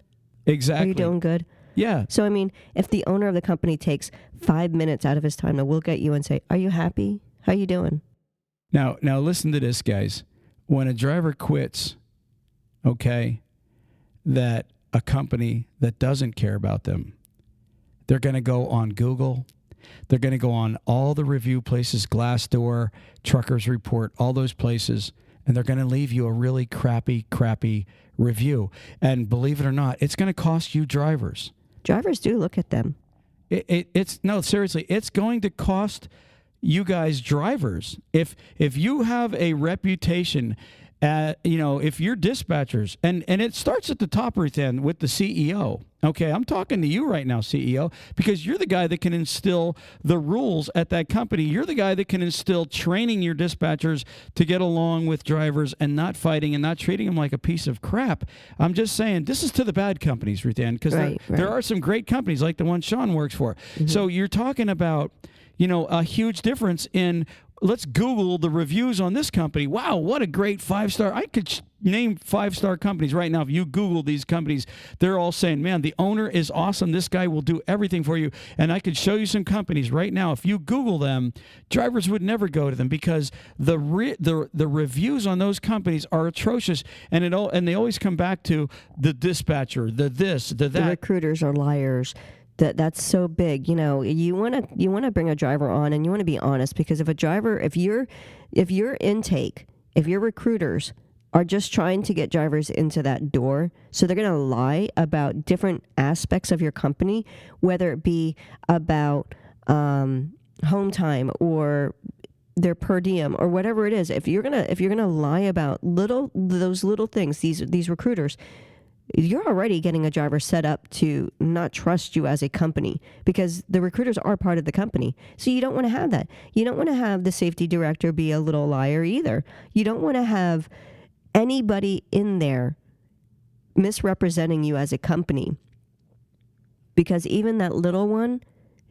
Speaker 1: Exactly.
Speaker 2: Are you doing good?
Speaker 1: Yeah.
Speaker 2: So, I mean, if the owner of the company takes 5 minutes out of his time to look at you and say, are you happy? How you doing?
Speaker 1: Now listen to this, guys. When a driver quits, okay, that a company that doesn't care about them, they're going to go on Google. They're going to go on all the review places, Glassdoor, Truckers Report, all those places, and they're going to leave you a really crappy review. And believe it or not, it's going to cost you drivers.
Speaker 2: Drivers do look at them.
Speaker 1: Seriously, it's going to cost you guys drivers. If you have a reputation, if you're dispatchers, and it starts at the top, Ruth Ann, with the CEO. Okay, I'm talking to you right now, CEO, because you're the guy that can instill the rules at that company. You're the guy that can instill training your dispatchers to get along with drivers and not fighting and not treating them like a piece of crap. I'm just saying, this is to the bad companies, Ruth Ann, because there are some great companies like the one Sean works for. Mm-hmm. So you're talking about, a huge difference in, let's Google the reviews on this company. Wow, what a great 5-star. I could name 5-star companies right now. If you Google these companies, they're all saying, man, the owner is awesome. This guy will do everything for you. And I could show you some companies right now. If you Google them, drivers would never go to them because the reviews on those companies are atrocious. And they always come back to the dispatcher, the this, the that.
Speaker 2: The recruiters are liars. That's so big. You want to bring a driver on, and you want to be honest, because if your intake, if your recruiters are just trying to get drivers into that door, so they're going to lie about different aspects of your company, whether it be about home time or their per diem or whatever it is. If you're gonna lie about those little things, these recruiters, you're already getting a driver set up to not trust you as a company, because the recruiters are part of the company. So you don't want to have that. You don't want to have the safety director be a little liar either. You don't want to have anybody in there misrepresenting you as a company. Because even that little one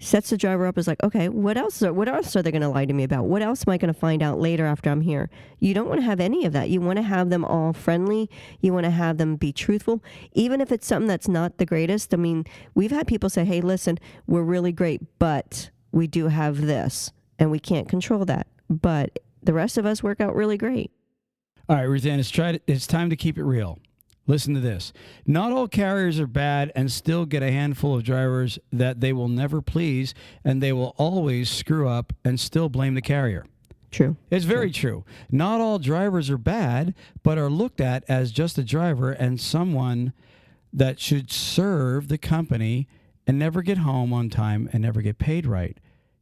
Speaker 2: sets the driver up as like, okay, what else are they going to lie to me about? What else am I going to find out later after I'm here? You don't want to have any of that. You want to have them all friendly. You want to have them be truthful. Even if it's something that's not the greatest. I mean, we've had people say, hey, listen, we're really great, but we do have this, and we can't control that. But the rest of us work out really great.
Speaker 1: All right, Ruth Ann, it's time to keep it real. Listen to this. Not all carriers are bad and still get a handful of drivers that they will never please, and they will always screw up and still blame the carrier.
Speaker 2: True.
Speaker 1: It's very true. Not all drivers are bad, but are looked at as just a driver and someone that should serve the company and never get home on time and never get paid right.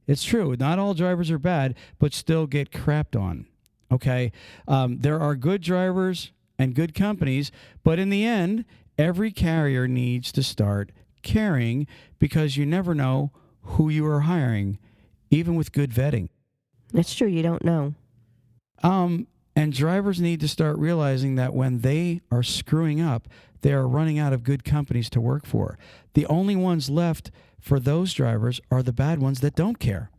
Speaker 1: It's true. Not all drivers are bad, but still get crapped on. Okay? There are good drivers and good companies, but in the end, every carrier needs to start caring, because you never know who you are hiring, even with good vetting.
Speaker 2: It's true. You don't know.
Speaker 1: And drivers need to start realizing that when they are screwing up, they are running out of good companies to work for. The only ones left for those drivers are the bad ones that don't care.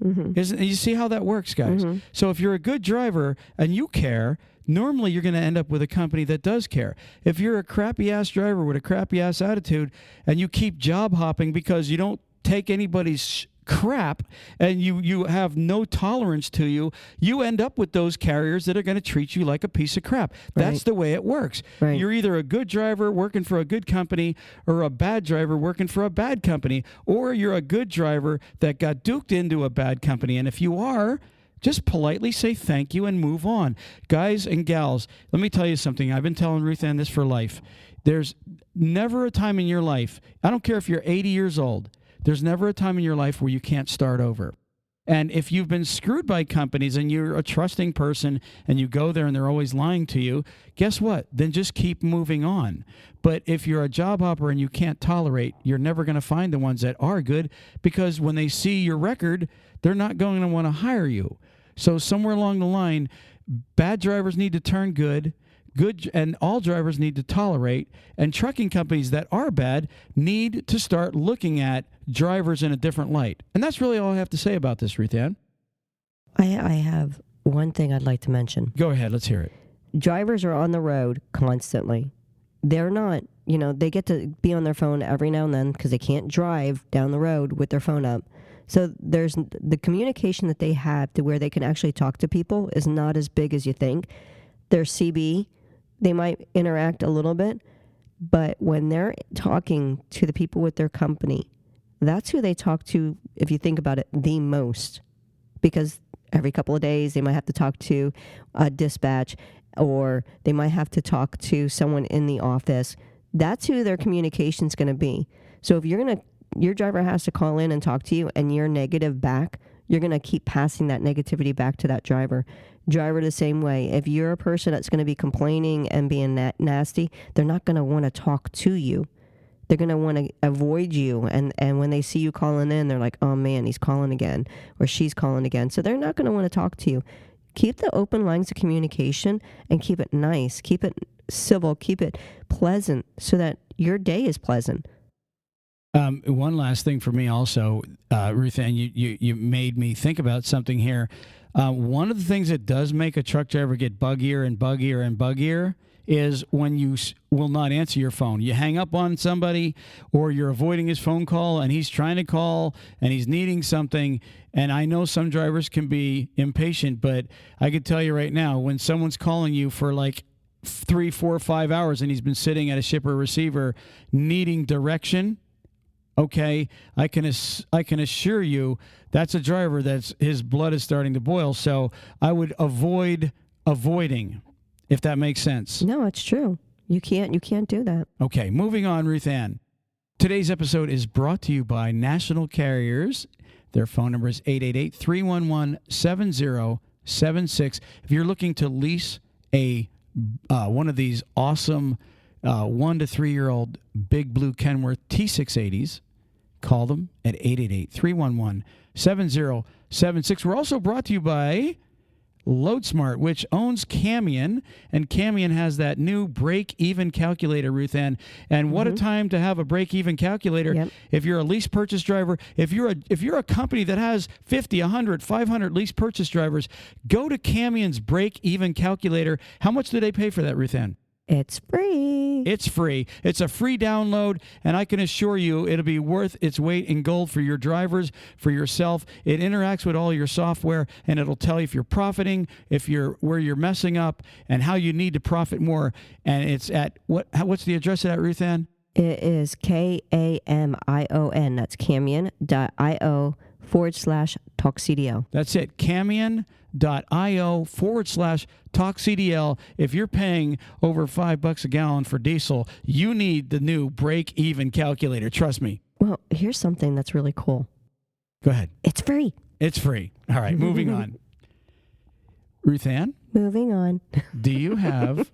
Speaker 1: Mm-hmm. You see how that works, guys? Mm-hmm. So if you're a good driver and you care, normally you're going to end up with a company that does care. If you're a crappy-ass driver with a crappy-ass attitude and you keep job hopping because you don't take anybody's crap and you have no tolerance to you end up with those carriers that are going to treat you like a piece of crap.
Speaker 2: Right.
Speaker 1: That's the way it works.
Speaker 2: Right.
Speaker 1: You're either a good driver working for a good company or a bad driver working for a bad company, or you're a good driver that got duped into a bad company. And if you are, just politely say thank you and move on. Guys and gals, let me tell you something. I've been telling Ruth Ann this for life. There's never a time in your life, I don't care if you're 80 years old, there's never a time in your life where you can't start over. And if you've been screwed by companies and you're a trusting person and you go there and they're always lying to you, guess what? Then just keep moving on. But if you're a job hopper and you can't tolerate, you're never going to find the ones that are good, because when they see your record, they're not going to want to hire you. So somewhere along the line, bad drivers need to turn good, and all drivers need to tolerate, and trucking companies that are bad need to start looking at drivers in a different light. And that's really all I have to say about this, Ruth Ann.
Speaker 2: I have one thing I'd like to mention.
Speaker 1: Go ahead, let's hear it.
Speaker 2: Drivers are on the road constantly. They're not, they get to be on their phone every now and then because they can't drive down the road with their phone up. So there's the communication that they have to where they can actually talk to people is not as big as you think. Their CB, they might interact a little bit, but when they're talking to the people with their company, that's who they talk to, if you think about it, the most. Because every couple of days they might have to talk to a dispatch, or they might have to talk to someone in the office. That's who their communication's going to be. So if your driver has to call in and talk to you and you're negative back, you're going to keep passing that negativity back to that driver. Driver the same way. If you're a person that's going to be complaining and being nasty, they're not going to want to talk to you. They're going to want to avoid you. And when they see you calling in, they're like, oh man, he's calling again, or she's calling again. So they're not going to want to talk to you. Keep the open lines of communication and keep it nice. Keep it civil. Keep it pleasant so that your day is pleasant.
Speaker 1: One last thing for me also, Ruth Ann, you made me think about something here. One of the things that does make a truck driver get buggier and buggier and buggier is when you will not answer your phone. You hang up on somebody, or you're avoiding his phone call and he's trying to call and he's needing something. And I know some drivers can be impatient, but I can tell you right now, when someone's calling you for like 3, 4, 5 hours and he's been sitting at a shipper receiver needing direction, okay, I can assure you that's a driver that's his blood is starting to boil. So I would avoid avoiding, if that makes sense.
Speaker 2: No, it's true. You can't do that.
Speaker 1: Okay, moving on, Ruth Ann. Today's episode is brought to you by National Carriers. Their phone number is 888-311-7076. If you're looking to lease one of these awesome 1 to 3 year old Big Blue Kenworth T680s, call them at 888-311-7076. We're also brought to you by LoadSmart, which owns Camion, and Camion has that new break-even calculator, Ruth Ann. And what a time to have a break-even calculator.
Speaker 2: Yep.
Speaker 1: If you're a lease purchase driver, if you're a company that has 50, 100, 500 lease purchase drivers, go to Camion's break-even calculator. How much do they pay for that, Ruth Ann?
Speaker 2: It's free.
Speaker 1: It's free. It's a free download, and I can assure you it'll be worth its weight in gold for your drivers, for yourself. It interacts with all your software, and it'll tell you if you're profiting, where you're messing up, and how you need to profit more. And it's at what's the address of that, Ruth Ann?
Speaker 2: It is KAMION. That's Camion.io/TalkCDL.
Speaker 1: That's it. Camion.io/TalkCDL. If you're paying over $5 a gallon for diesel, you need the new break-even calculator. Trust me.
Speaker 2: Well, here's something that's really cool.
Speaker 1: Go ahead.
Speaker 2: It's free.
Speaker 1: It's free. All right, moving on. Ruth Ann,
Speaker 2: Moving on.
Speaker 1: do you have...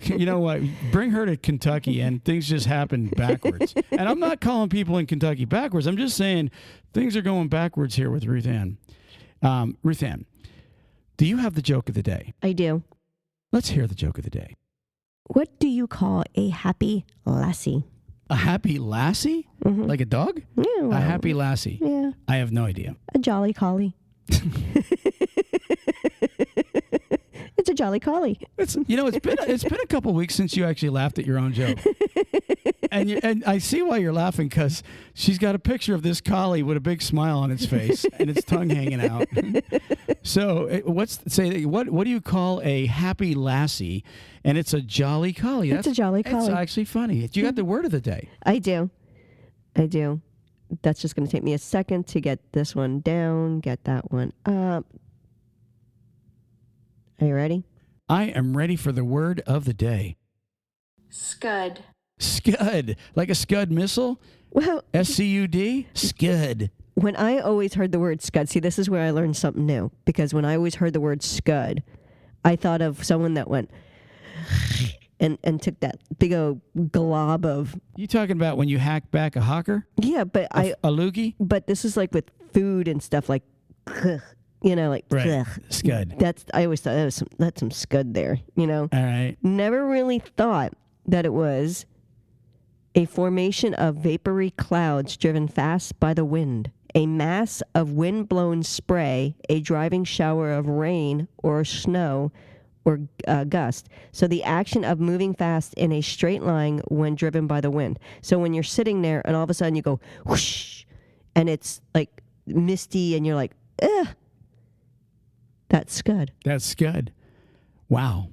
Speaker 1: You know what? Bring her to Kentucky and things just happen backwards. And I'm not calling people in Kentucky backwards. I'm just saying things are going backwards here with Ruth Ann. Ruth Ann, do you have the joke of the day?
Speaker 2: I do.
Speaker 1: Let's hear the joke of the day.
Speaker 2: What do you call a happy lassie?
Speaker 1: A happy lassie?
Speaker 2: Mhm.
Speaker 1: Like a dog?
Speaker 2: Yeah,
Speaker 1: A
Speaker 2: well,
Speaker 1: happy lassie.
Speaker 2: Yeah,
Speaker 1: I have no idea.
Speaker 2: a jolly collie. It's a jolly collie.
Speaker 1: It's been a couple weeks since you actually laughed at your own joke. And I see why you're laughing, because she's got a picture of this collie with a big smile on its face and its tongue hanging out. So what do you call a happy lassie? And it's a jolly collie.
Speaker 2: It's a jolly collie.
Speaker 1: It's actually funny. You got the word of the day.
Speaker 2: I do. That's just going to take me a second to get this one down, get that one up. Are you ready?
Speaker 1: I am ready for the word of the day.
Speaker 5: Scud.
Speaker 1: Scud. Like a Scud missile?
Speaker 2: Well,
Speaker 1: SCUD? Scud.
Speaker 2: when I always heard the word scud, see, this is where I learned something new. Because when I always heard the word scud, I thought of someone that went and took that big old glob of...
Speaker 1: You talking about when you hack back a hawker?
Speaker 2: Yeah, but
Speaker 1: A loogie?
Speaker 2: But this is like with food and stuff, like... like...
Speaker 1: Right. Scud.
Speaker 2: I always thought that's some scud there,
Speaker 1: All right.
Speaker 2: Never really thought that it was a formation of vapory clouds driven fast by the wind, a mass of wind-blown spray, a driving shower of rain or snow or gust. So the action of moving fast in a straight line when driven by the wind. So when you're sitting there and all of a sudden you go whoosh, and it's like misty and you're like, ugh. That's scud.
Speaker 1: That's Scud. Wow.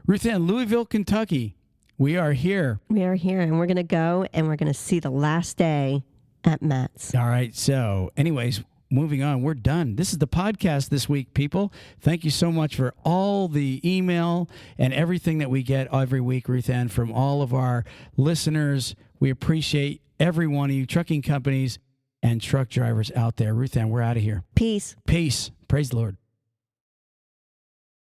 Speaker 1: Ruth Ann, Louisville, Kentucky. We are here.
Speaker 2: We are here, and we're going to go, and we're going to see the last day at Matt's.
Speaker 1: All right. So, anyways, moving on. We're done. This is the podcast this week, people. Thank you so much for all the email and everything that we get every week, Ruth Ann, from all of our listeners. We appreciate every one of you, trucking companies and truck drivers out there. Ruth Ann, we're out of here.
Speaker 2: Peace.
Speaker 1: Peace. Praise the Lord.